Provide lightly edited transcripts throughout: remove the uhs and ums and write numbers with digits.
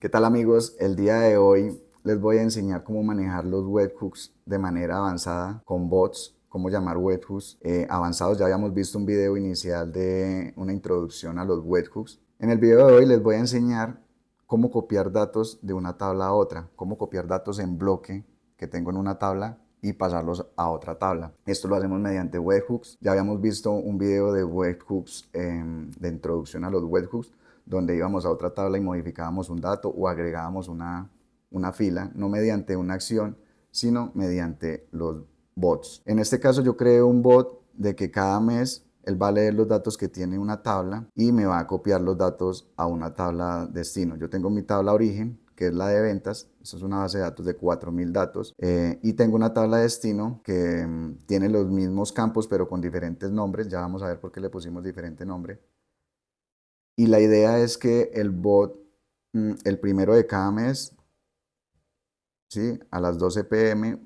¿Qué tal amigos? El día de hoy les voy a enseñar cómo manejar los webhooks de manera avanzada con bots, cómo llamar webhooks avanzados. Ya habíamos visto un video inicial de una introducción a los webhooks. En el video de hoy les voy a enseñar cómo copiar datos de una tabla a otra, cómo copiar datos en bloque que tengo en una tabla y pasarlos a otra tabla. Esto lo hacemos mediante webhooks. Ya habíamos visto un video de webhooks de introducción a los webhooks donde íbamos a otra tabla y modificábamos un dato o agregábamos una fila, no mediante una acción, sino mediante los bots. En este caso yo creo un bot de que cada mes él va a leer los datos que tiene una tabla y me va a copiar los datos a una tabla destino. Yo tengo mi tabla origen, que es la de ventas. Esto es una base de datos de 4000 datos. Y tengo una tabla de destino que tiene los mismos campos, pero con diferentes nombres. Ya vamos a ver por qué le pusimos diferente nombre. Y la idea es que el bot, el primero de cada mes, ¿sí? A las 12 p.m.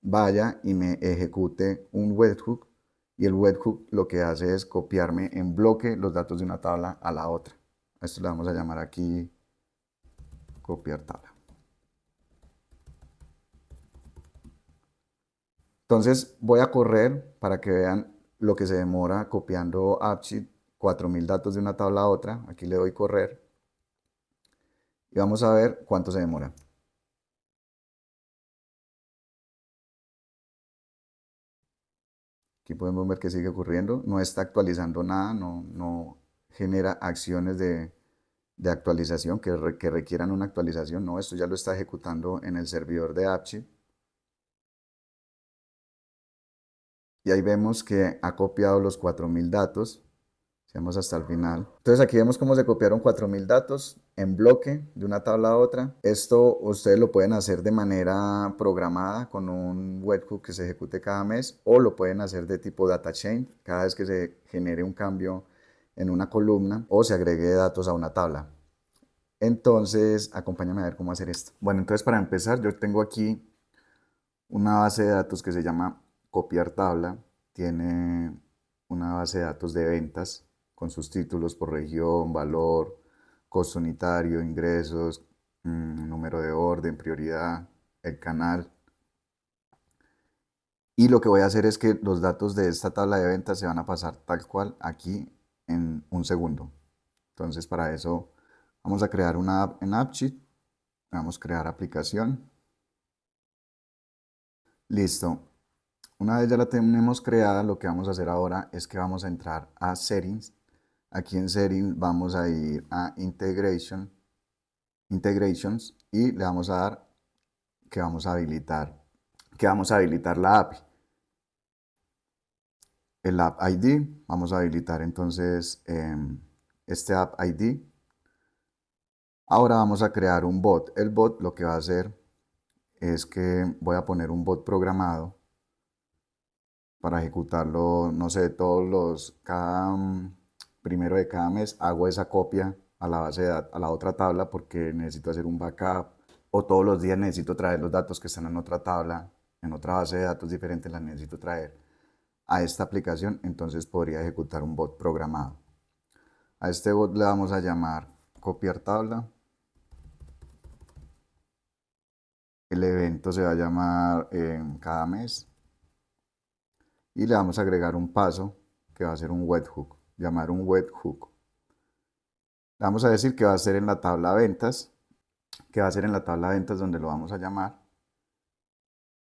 vaya y me ejecute un webhook. Y el webhook lo que hace es copiarme en bloque los datos de una tabla a la otra. A esto le vamos a llamar aquí copiar tabla. Entonces voy a correr para que vean lo que se demora copiando AppSheet 4000 datos de una tabla a otra. Aquí le doy correr y vamos a ver cuánto se demora. Aquí podemos ver que sigue ocurriendo, no está actualizando nada, no genera acciones de actualización que requieran una actualización, no, esto ya lo está ejecutando en el servidor de AppSheet. Y ahí vemos que ha copiado los 4000 datos. Vamos hasta el final. Entonces aquí vemos cómo se copiaron 4000 datos en bloque de una tabla a otra. Esto ustedes lo pueden hacer de manera programada con un webhook que se ejecute cada mes o lo pueden hacer de tipo data chain cada vez que se genere un cambio en una columna o se agregue datos a una tabla. Entonces, acompáñame a ver cómo hacer esto. Bueno, entonces para empezar yo tengo aquí una base de datos que se llama copiar tabla. Tiene una base de datos de ventas con sus títulos por región, valor, costo unitario, ingresos, número de orden, prioridad, el canal. Y lo que voy a hacer es que los datos de esta tabla de ventas se van a pasar tal cual aquí en un segundo. Entonces para eso vamos a crear una app en AppSheet. Vamos a crear aplicación. Listo. Una vez ya la tenemos creada, lo que vamos a hacer ahora es que vamos a entrar a Settings. Aquí en Settings vamos a ir a Integrations y le vamos a dar que vamos a habilitar la API. El App ID, vamos a habilitar entonces este App ID. Ahora vamos a crear un bot. El bot lo que va a hacer es que voy a poner un bot programado para ejecutarlo, no sé, primero de cada mes hago esa copia a la base de datos, a la otra tabla porque necesito hacer un backup o todos los días necesito traer los datos que están en otra tabla, en otra base de datos diferente, las necesito traer a esta aplicación, entonces podría ejecutar un bot programado. A este bot le vamos a llamar copiar tabla. El evento se va a llamar cada mes y le vamos a agregar un paso que va a ser un webhook, llamar un webhook. Le vamos a decir que va a ser en la tabla ventas, que va a ser en la tabla ventas donde lo vamos a llamar.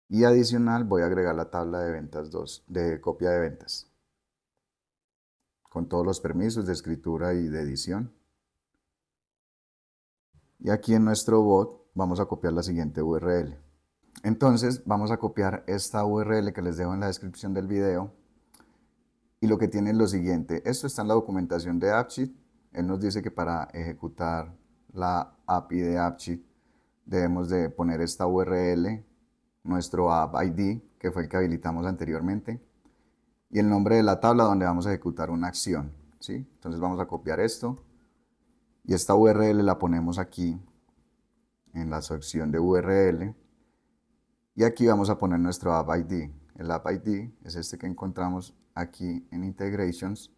Y adicional voy a agregar la tabla de ventas 2, de copia de ventas, con todos los permisos de escritura y de edición. Y aquí en nuestro bot vamos a copiar la siguiente URL. Entonces vamos a copiar esta URL que les dejo en la descripción del video. Y lo que tiene es lo siguiente. Esto está en la documentación de AppSheet. Él nos dice que para ejecutar la API de AppSheet debemos de poner esta URL, nuestro App ID, que fue el que habilitamos anteriormente, y el nombre de la tabla donde vamos a ejecutar una acción, ¿sí? Entonces vamos a copiar esto y esta URL la ponemos aquí en la sección de URL y aquí vamos a poner nuestro App ID. El App ID es este que encontramos aquí en Integrations.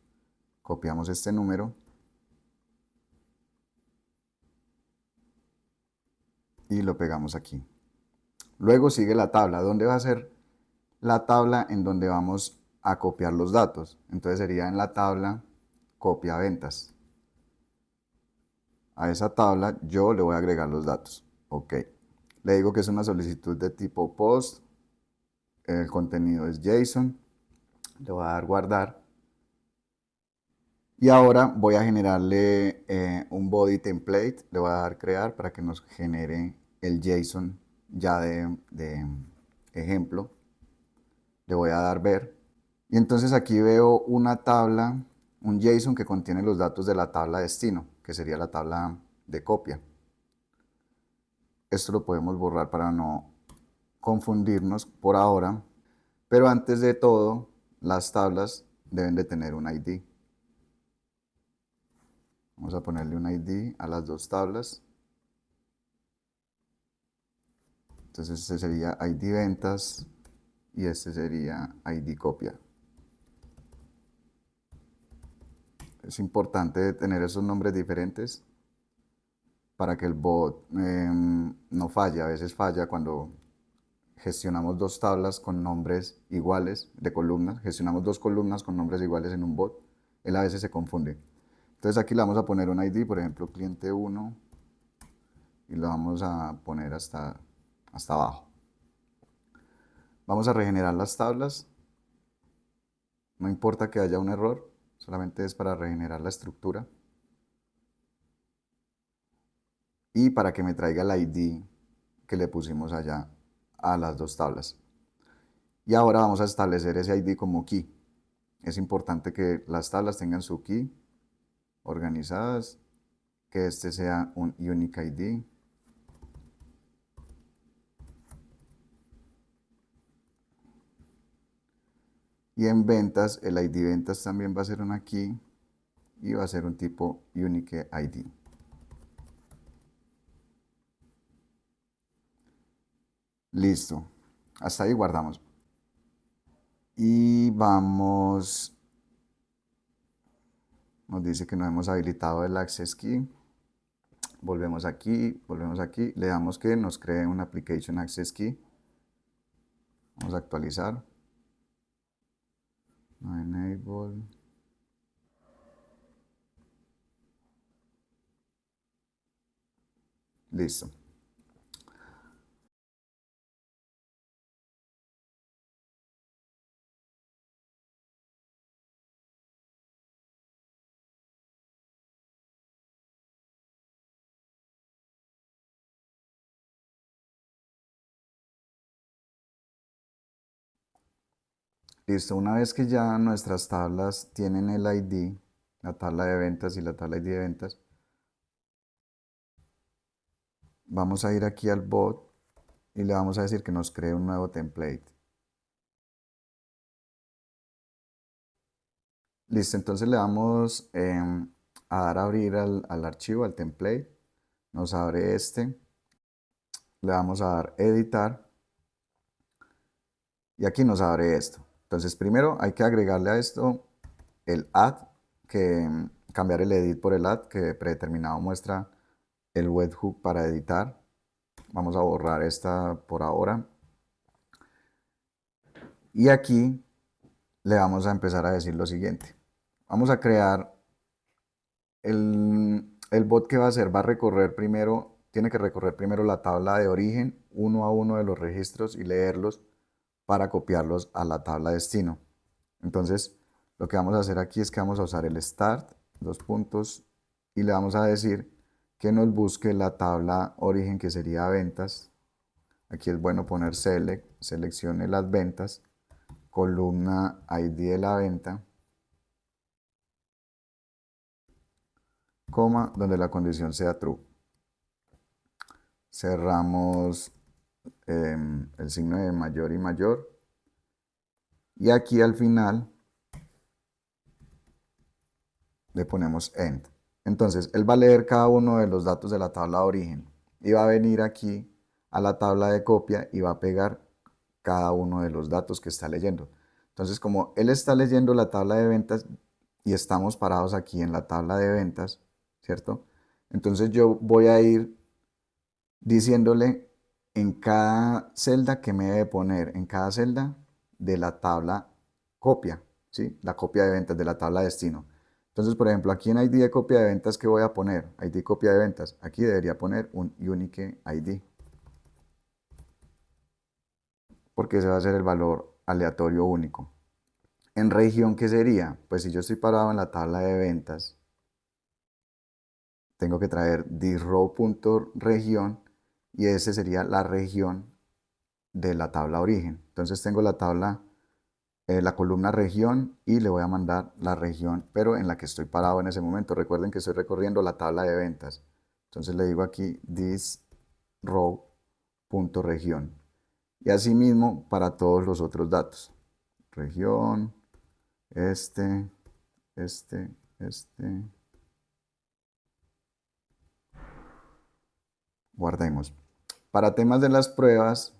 Copiamos este número y lo pegamos aquí. Luego sigue la tabla. ¿Dónde va a ser la tabla en donde vamos a copiar los datos? Entonces sería en la tabla copia ventas. A esa tabla yo le voy a agregar los datos. Ok. Le digo que es una solicitud de tipo post. El contenido es JSON. Le voy a dar guardar. Y ahora voy a generarle un body template. Le voy a dar crear para que nos genere el JSON ya de ejemplo. Le voy a dar ver. Y entonces aquí veo una tabla, un JSON que contiene los datos de la tabla destino, que sería la tabla de copia. Esto lo podemos borrar para no confundirnos por ahora. Pero antes de todo, las tablas deben de tener un ID. Vamos a ponerle un ID a las dos tablas. Entonces este sería ID ventas y este sería ID copia. Es importante tener esos nombres diferentes para que el bot no falle. A veces falla cuando gestionamos dos tablas con nombres iguales de columnas. Gestionamos dos columnas con nombres iguales en un bot. Él a veces se confunde. Entonces aquí le vamos a poner un ID, por ejemplo, cliente 1, y lo vamos a poner hasta abajo. Vamos a regenerar las tablas. No importa que haya un error, solamente es para regenerar la estructura. Y para que me traiga el ID que le pusimos allá a las dos tablas. Y ahora vamos a establecer ese ID como key. Es importante que las tablas tengan su key organizadas, que este sea un unique ID. Y en ventas, el ID ventas también va a ser una key y va a ser un tipo unique ID. Listo. Hasta ahí guardamos. Y vamos, nos dice que no hemos habilitado el access key. Volvemos aquí, le damos que nos cree un application access key. Vamos a actualizar. No enable. Listo. Listo, una vez que ya nuestras tablas tienen el ID, la tabla de ventas y la tabla ID de ventas, vamos a ir aquí al bot y le vamos a decir que nos cree un nuevo template. Listo, entonces le vamos a dar a abrir al archivo, al template. Nos abre este. Le vamos a dar editar y aquí nos abre esto. Entonces primero hay que agregarle a esto el add, que cambiar el edit por el add, que predeterminado muestra el webhook para editar. Vamos a borrar esta por ahora. Y aquí le vamos a empezar a decir lo siguiente. Vamos a crear el bot que va a hacer, va a recorrer primero, tiene que recorrer primero la tabla de origen, uno a uno de los registros y leerlos para copiarlos a la tabla destino. Entonces, lo que vamos a hacer aquí es que vamos a usar el start, dos puntos, y le vamos a decir que nos busque la tabla origen que sería ventas. Aquí es bueno poner select, seleccione las ventas, columna ID de la venta, coma, donde la condición sea true. Cerramos el signo de mayor y mayor. Y aquí al final le ponemos end. Entonces, él va a leer cada uno de los datos de la tabla de origen y va a venir aquí a la tabla de copia y va a pegar cada uno de los datos que está leyendo. Entonces, como él está leyendo la tabla de ventas y estamos parados aquí en la tabla de ventas, ¿cierto? Entonces yo voy a ir diciéndole en cada celda que me debe poner, en cada celda de la tabla copia, ¿sí? La copia de ventas de la tabla destino. Entonces, por ejemplo, aquí en ID de copia de ventas, ¿qué voy a poner? ID copia de ventas. Aquí debería poner un unique ID, porque ese va a ser el valor aleatorio único. En región, ¿qué sería? Pues si yo estoy parado en la tabla de ventas, tengo que traer thisrow.región y ese sería la región de la tabla origen. Entonces tengo la tabla, la columna región y le voy a mandar la región, pero en la que estoy parado en ese momento. Recuerden que estoy recorriendo la tabla de ventas. Entonces le digo aquí thisrow.región. Y asimismo para todos los otros datos. Región, este, este, este. Guardemos. Para temas de las pruebas,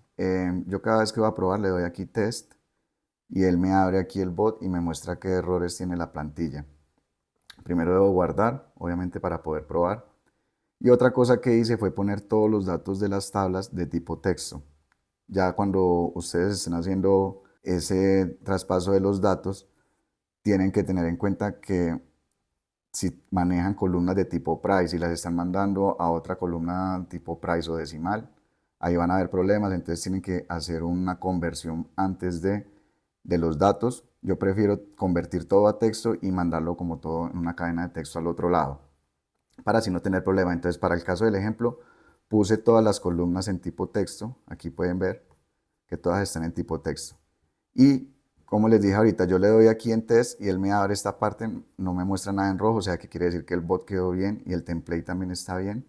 yo cada vez que voy a probar le doy aquí test y él me abre aquí el bot y me muestra qué errores tiene la plantilla. Primero debo guardar, obviamente para poder probar. Y otra cosa que hice fue poner todos los datos de las tablas de tipo texto. Ya cuando ustedes estén haciendo ese traspaso de los datos, tienen que tener en cuenta que si manejan columnas de tipo price y las están mandando a otra columna tipo price o decimal, ahí van a haber problemas, entonces tienen que hacer una conversión antes de los datos. Yo prefiero convertir todo a texto y mandarlo como todo en una cadena de texto al otro lado, para así no tener problema. Entonces, para el caso del ejemplo, puse todas las columnas en tipo texto. Aquí pueden ver que todas están en tipo texto. Y como les dije ahorita, yo le doy aquí en test y él me abre esta parte, no me muestra nada en rojo, o sea que quiere decir que el bot quedó bien y el template también está bien.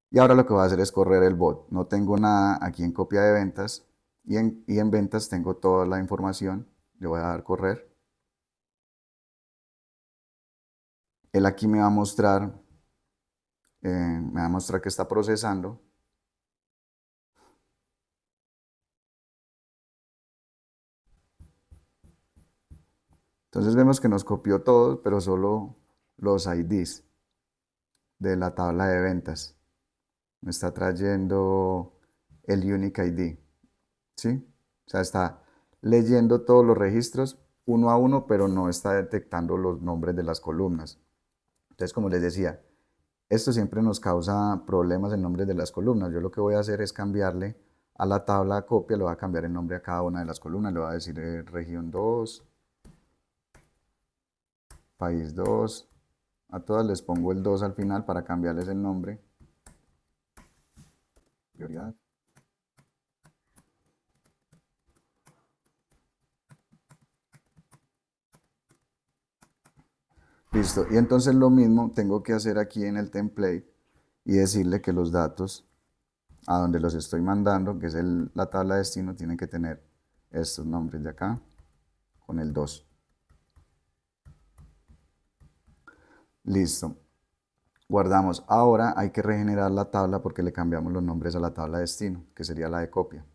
Y ahora lo que voy a hacer es correr el bot. No tengo nada aquí en copia de ventas y en ventas tengo toda la información. Le voy a dar correr. Él aquí me va a mostrar que está procesando. Entonces vemos que nos copió todo, pero solo los IDs de la tabla de ventas. Me está trayendo el Unique ID, ¿sí? O sea, está leyendo todos los registros uno a uno, pero no está detectando los nombres de las columnas. Entonces, como les decía, esto siempre nos causa problemas en nombres de las columnas. Yo lo que voy a hacer es cambiarle a la tabla copia, le voy a cambiar el nombre a cada una de las columnas. Le voy a decir región 2, país 2. A todas les pongo el 2 al final para cambiarles el nombre. Prioridad. Listo. Y entonces lo mismo tengo que hacer aquí en el template y decirle que los datos a donde los estoy mandando, que es la tabla de destino, tienen que tener estos nombres de acá con el 2. Listo. Guardamos. Ahora hay que regenerar la tabla porque le cambiamos los nombres a la tabla de destino, que sería la de copia.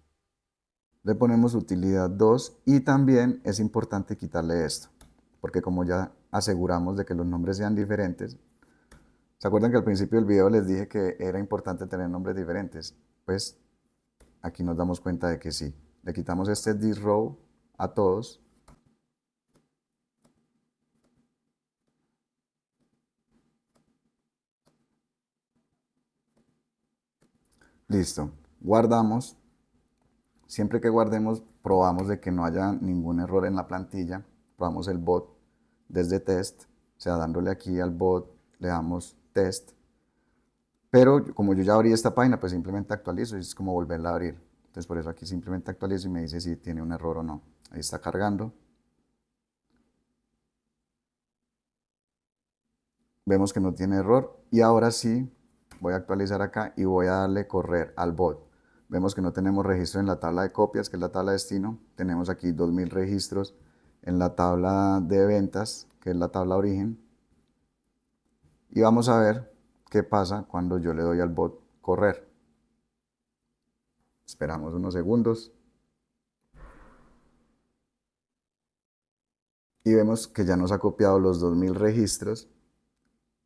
Le ponemos utilidad 2 y también es importante quitarle esto, porque como ya aseguramos de que los nombres sean diferentes, ¿se acuerdan que al principio del video les dije que era importante tener nombres diferentes? Pues aquí nos damos cuenta de que sí. Le quitamos este thisrow a todos. Listo. Guardamos. Siempre que guardemos, probamos de que no haya ningún error en la plantilla. Probamos el bot desde test. O sea, dándole aquí al bot, le damos test. Pero como yo ya abrí esta página, pues simplemente actualizo y es como volverla a abrir. Entonces por eso aquí simplemente actualizo y me dice si tiene un error o no. Ahí está cargando. Vemos que no tiene error y ahora sí voy a actualizar acá y voy a darle correr al bot. Vemos que no tenemos registro en la tabla de copias, que es la tabla de destino. Tenemos aquí 2000 registros en la tabla de ventas, que es la tabla origen. Y vamos a ver qué pasa cuando yo le doy al bot correr. Esperamos unos segundos y vemos que ya nos ha copiado los 2000 registros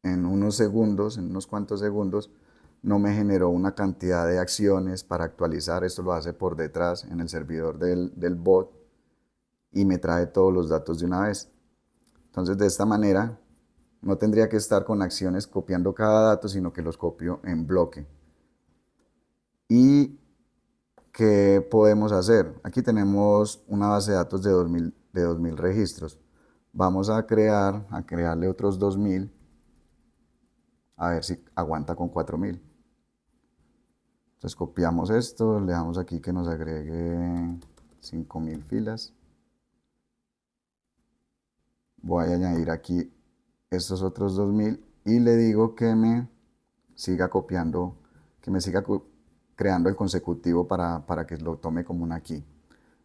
en unos segundos, en unos cuantos segundos. no me generó una cantidad de acciones para actualizar. Esto lo hace por detrás en el servidor del bot y me trae todos los datos de una vez. Entonces, de esta manera, no tendría que estar con acciones copiando cada dato, sino que los copio en bloque. ¿Y qué podemos hacer? Aquí tenemos una base de datos de 2000 registros. Vamos a crearle otros 2000, a ver si aguanta con 4000. Entonces copiamos esto, le damos aquí que nos agregue 5000 filas. Voy a añadir aquí estos otros 2000 y le digo que me siga copiando, que me siga creando el consecutivo para que lo tome como una key.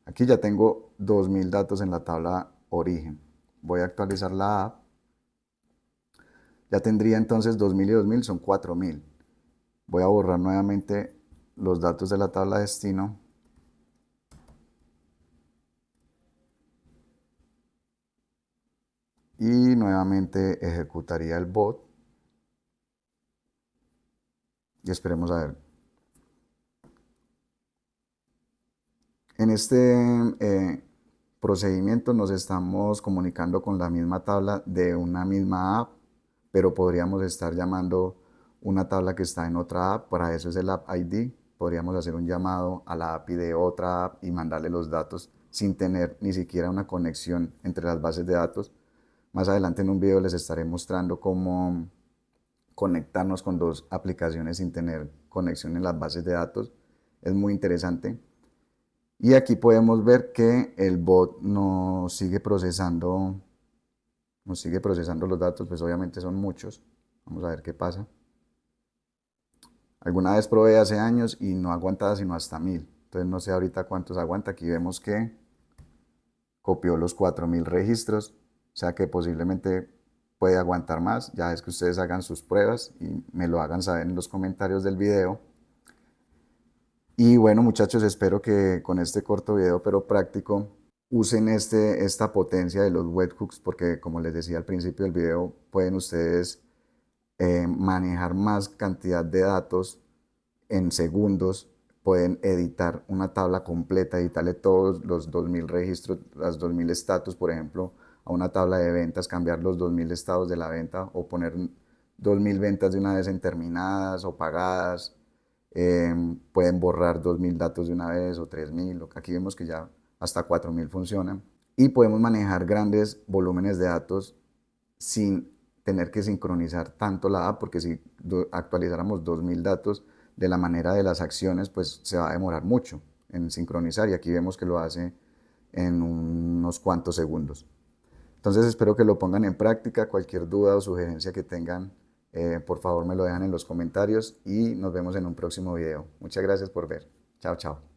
Aquí ya tengo 2000 datos en la tabla origen. Voy a actualizar la app. Ya tendría entonces 2000 y 2000 son 4000. Voy a borrar nuevamente los datos de la tabla destino. Y nuevamente ejecutaría el bot. Y esperemos a ver. En este procedimiento nos estamos comunicando con la misma tabla de una misma app, pero podríamos estar llamando una tabla que está en otra app. Para eso es el App ID. Podríamos hacer un llamado a la API de otra app y mandarle los datos sin tener ni siquiera una conexión entre las bases de datos. Más adelante en un video les estaré mostrando cómo conectarnos con dos aplicaciones sin tener conexión en las bases de datos. Es muy interesante. Y aquí podemos ver que el bot nos sigue procesando los datos, pues obviamente son muchos. Vamos a ver qué pasa. Alguna vez probé hace años y no aguantaba sino hasta 1000. Entonces no sé ahorita cuántos aguanta. Aquí vemos que copió los 4000 registros, o sea que posiblemente puede aguantar más. Ya es que ustedes hagan sus pruebas y me lo hagan saber en los comentarios del video. Y bueno, muchachos, espero que con este corto video pero práctico usen esta potencia de los webhooks, porque como les decía al principio del video, pueden ustedes manejar más cantidad de datos en segundos. Pueden editar una tabla completa, editarle todos los 2000 registros, las 2000 estatus, por ejemplo, a una tabla de ventas, cambiar los 2000 estados de la venta o poner 2000 ventas de una vez en terminadas o pagadas. Pueden borrar 2000 datos de una vez o 3000. Aquí vemos que ya hasta 4000 funcionan. Y podemos manejar grandes volúmenes de datos sin tener que sincronizar tanto la app, porque si actualizáramos 2000 datos de la manera de las acciones, pues se va a demorar mucho en sincronizar, y aquí vemos que lo hace en unos cuantos segundos. Entonces espero que lo pongan en práctica. Cualquier duda o sugerencia que tengan, por favor me lo dejan en los comentarios y nos vemos en un próximo video. Muchas gracias por ver. Chao, chao.